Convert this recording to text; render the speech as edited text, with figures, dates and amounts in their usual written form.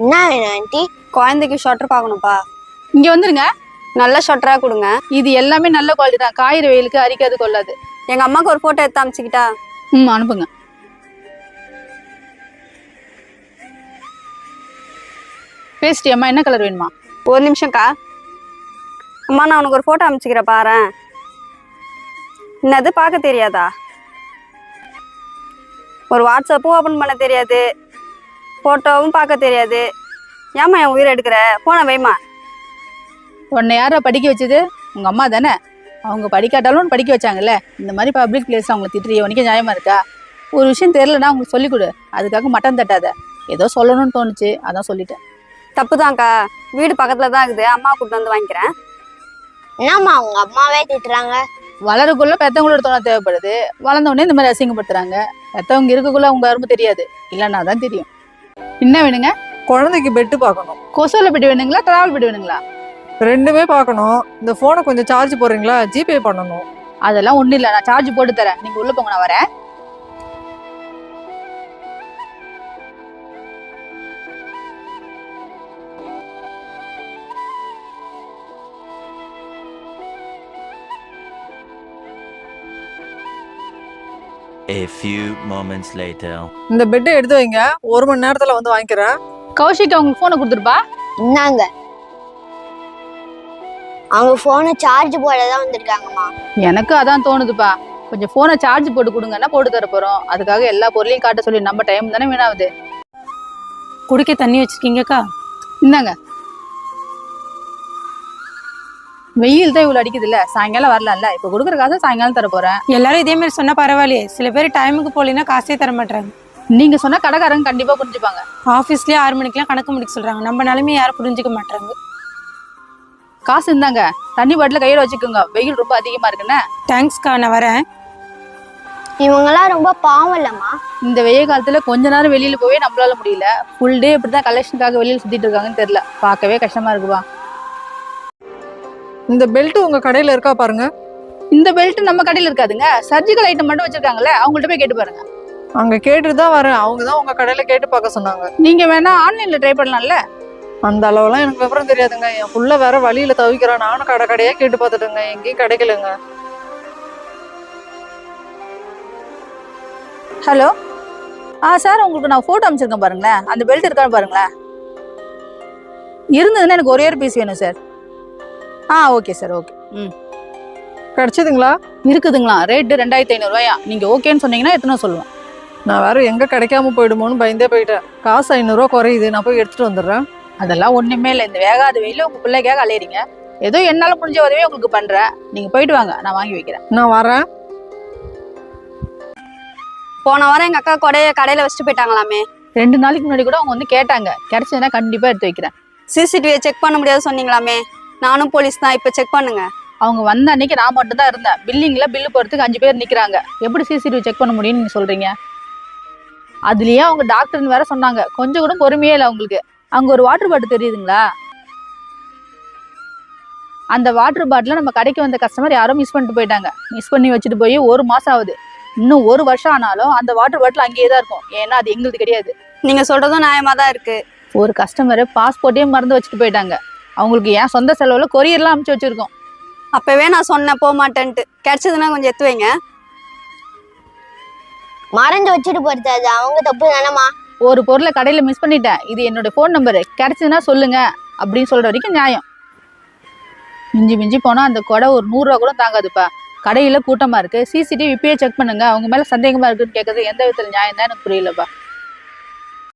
என்ன வேணும் ஆண்டி? குழந்தைக்கு ஷொட்டர் பார்க்கணும்ப்பா. இங்க வந்துருங்க. நல்ல ஷொட்டரா கொடுங்க. இது எல்லாமே நல்ல குவாலிட்டி தான், காயிற வெயிலுக்கு அரிக்காது கொள்ளாது. எங்க அம்மாக்கு ஒரு போட்டோ எடுத்து அனுப்பிச்சுக்கிட்டா? அனுப்புங்க. பேசிட்டி அம்மா, என்ன கலர் வேணுமா? ஒரு நிமிஷம்க்கா. அம்மா நான் உனக்கு ஒரு போட்டோ அனுப்பிச்சுக்கிறேன் பாரு. என்னது பார்க்க தெரியாதா? ஒரு வாட்ஸ்அப்பும் ஓப்பன் பண்ண தெரியாது, போட்டோவும் பார்க்க தெரியாது. ஏம்மா என் உயிரை எடுக்கிற? போன வைமா. உன்னை யாரோ படிக்க வச்சது? உங்க அம்மா தானே. அவங்க படிக்காட்டாலும் படிக்க வச்சாங்கல்ல. இந்த மாதிரி பப்ளிக் பிளேஸ் அவங்களை திட்டுறிய உனக்கே நியாயமா இருக்கா? ஒரு விஷயம் தெரியலன்னா அவங்களுக்கு சொல்லிக் கொடு, அதுக்காக மட்டம் தட்டாத. ஏதோ சொல்லணும்னு தோணுச்சு, அதான் சொல்லிட்டேன். தப்புதான்க்கா, வீடு பக்கத்துல தான் இருக்குது, அம்மா கூப்பிட்டு வந்து வாங்கிக்கிறேன். என்னம்மா உங்க அம்மாவே திட்டுறாங்க? வளருக்குள்ள பெத்தவங்களோட துணை தேவைப்படுது, வளர்ந்த உடனே இந்த மாதிரி அசிங்கப்படுத்துறாங்க. பெத்தவங்க இருக்கக்குள்ள அவங்க அருமை தெரியாது, இல்லைன்னா தான் தெரியும். என்ன வேணுங்க? குழந்தைக்கு பெட்டு பார்க்கணும். கொசோல பெட்டு வேணுங்களா, டிராவல் பெட்டு வேணுங்களா? ரெண்டுமே பார்க்கணும். இந்த போனை கொஞ்சம் சார்ஜ் போடுறீங்களா? ஜிபே பண்ணணும். அதெல்லாம் ஒண்ணும் இல்லை, நான் சார்ஜ் போட்டு தரேன். நீங்க உள்ள போங்க, நான் வரேன். A few moments later. இந்த பெட்டை எடுத்து வைங்க, 1 மணி நேரத்துல வந்து வாங்கிக்கிறேன். கௌஷிக் அவங்களுக்கு போனை கொடுத்துருப்பா. இந்தாங்க. அவங்க போனை சார்ஜ் போடதான் வந்திருக்காங்கம்மா. எனக்கு அதான் தோணுதுப்பா. கொஞ்சம் போனை சார்ஜ் போட்டு கொடுங்கன்னா போட்டு தர போறோம். அதுக்காக எல்லா பொருளையும் காட்ட சொல்லி நம்ம டைம் தானே வீணாகுது. குடிக்க தண்ணி வச்சிருக்கீங்கக்கா? இந்தாங்க. வெயில் தான் இவ்வளவு அடிக்குது இல்ல, சாயங்காலம் வரலாம்ல. இப்ப கொடுக்குற காசை சாயங்காலம் தர போறேன். எல்லாரும் இதே மாதிரி சொன்னா பரவாயில்லையே, சில பேர் டைமுக்கு போலீங்கன்னா காசே தர மாட்டாங்க. நீங்க சொன்னா கடைக்காரங்க கண்டிப்பா புரிஞ்சுப்பாங்க. ஆபீஸ்லயே 6 மணிக்கெல்லாம் கணக்கு முடிக்க சொல்றாங்க, நம்ம நிலைமையை யாரும் புரிஞ்சுக்க மாட்டாங்க. காசு இருந்தாங்க, தண்ணி பாட்டில கையில வச்சுக்கோங்க, வெயில் ரொம்ப அதிகமா இருக்குன்னு. தேங்க்ஸ்க்கா, நான் வரேன். இவங்கெல்லாம் ரொம்ப பாவம் இல்லம்மா. இந்த வெயில் காலத்துல கொஞ்ச நேரம் வெளியில போவே நம்மளால முடியல. ஃபுல் டே இப்படிதான் கலெக்ஷனுக்காக வெளியில சுத்திட்டு இருக்காங்கன்னு தெரியல, பார்க்கவே கஷ்டமா இருக்குப்பா. இந்த பெல்ட் உங்க கடையில இருக்கா பாருங்க. இந்த பெல்ட் நம்ம கடையில இருக்காதுங்க, சர்ஜிக்கல் ஐட்டம் மட்டும் வச்சிருக்காங்கல்ல, அவங்கள்ட்ட போய் கேட்டு பாருங்க. அங்க கேட்டுட்டு தான் வரேன், அவங்க தான் உங்க கடையில கேட்டு பார்க்க சொன்னாங்க. நீங்க வேணா ஆன்லைன்ல ட்ரை பண்ணலாம்ல. அந்த அளவுலாம் எனக்கு விவரம் தெரியாதுங்க. என் புள்ள வேற வழியில தவிக்கிறான், நானும் கடையா கேட்டு பார்த்துட்டுங்க, எங்கேயும் கிடைக்கலங்க. ஹலோ, சார் உங்களுக்கு நான் போட்டோ அனுப்பிச்சிருக்கேன் பாருங்களேன், அந்த பெல்ட் இருக்கான்னு பாருங்களேன். இருந்ததுன்னா எனக்கு ஒரே ஒரு பீஸ் வேணும் சார். Okay sir, okay. கிடைச்சதுங்களா? இருக்குதுங்களா? ரேட்டு 2500 ரூபாயா. நீங்க ஓகேன்னு சொன்னீங்கன்னா எத்தனை சொல்லுவேன். நான் வேற எங்க கிடைக்காம போயிடுமோன்னு பயந்தே போயிட்டேன். காசு 500 ரூபா குறையுது, நான் போய் எடுத்துட்டு வந்துடுறேன். அதெல்லாம் ஒண்ணுமே இல்லை, இந்த வேகாத வெயில உங்க பிள்ளைக்காக அலையிறீங்க. ஏதோ என்னால முடிஞ்ச உதவியே உங்களுக்கு பண்றேன், நீங்க போயிட்டு வாங்க, நான் வாங்கி வைக்கிறேன். நான் வரேன். போன வாரம் எங்க அக்கா கொடைய கடையில வச்சுட்டு போயிட்டாங்களாமே. 2 நாளைக்கு முன்னாடி கூட அவங்க வந்து கேட்டாங்க, கிடைச்சதுன்னா கண்டிப்பா எடுத்து வைக்கிறேன். சிசிடிவியை செக் பண்ண முடியாது சொன்னீங்களாமே. நானும் போலீஸ் தான், இப்ப செக் பண்ணுங்க. அவங்க வந்த அன்னைக்கு நான் மட்டும் தான் இருந்தேன். பில்லிங்ல பில்லு போறதுக்கு 5 பேர் நிக்கிறாங்க. எப்படி சிசிடிவி செக் பண்ண முடியும்னு நீங்க சொல்றீங்க? அதுலயே அவங்க டாக்டர்னு வேற சொன்னாங்க. கொஞ்சம் கூட பொறுமையே இல்லை அவங்களுக்கு. அங்க ஒரு வாட்டர் பாட்டில் தெரியுதுங்களா? அந்த வாட்டர் பாட்டில நம்ம கடைக்கு வந்த கஸ்டமர் யாரும் மிஸ் பண்ணிட்டு போயிட்டாங்க. மிஸ் பண்ணி வச்சுட்டு போய் 1 மாசம் ஆகுது. இன்னும் 1 வருஷம் ஆனாலும் அந்த வாட்டர் பாட்டில் அங்கேயே தான் இருக்கும். ஏன்னா அது எங்களுக்கு கிடையாது. நீங்க சொல்றதும் நியாயமா தான் இருக்கு. ஒரு கஸ்டமர் பாஸ்போர்ட்டையே மறந்து வச்சுட்டு போயிட்டாங்க. அவங்களுக்கு ஏன் சொந்த செலவுல கொரியர்லாம் அனுப்பிச்சு வச்சிருக்கோம். அப்பவே நான் சொன்னேன் போக மாட்டேன்ட்டு. கிடைச்சதுன்னா கொஞ்சம் எடுத்து வைங்க. மறந்து வச்சுட்டு போறது அது அவங்க தப்பு தானம்மா. ஒரு பொருளை கடையில மிஸ் பண்ணிட்டேன், இது என்னோட ஃபோன் நம்பரு, கிடைச்சதுன்னா சொல்லுங்க அப்படின்னு சொல்ற வரைக்கும் நியாயம். மிஞ்சி மிஞ்சி போனா அந்த கொடை ஒரு 100 ரூபா கூட தாங்காதுப்பா. கடையில கூட்டமா இருக்கு, சிசிடிவி இப்பயே செக் பண்ணுங்க. அவங்க மேல சந்தேகமா இருக்குன்னு கேட்கறது எந்த விதத்துல நியாயம் தான் எனக்கு புரியலப்பா.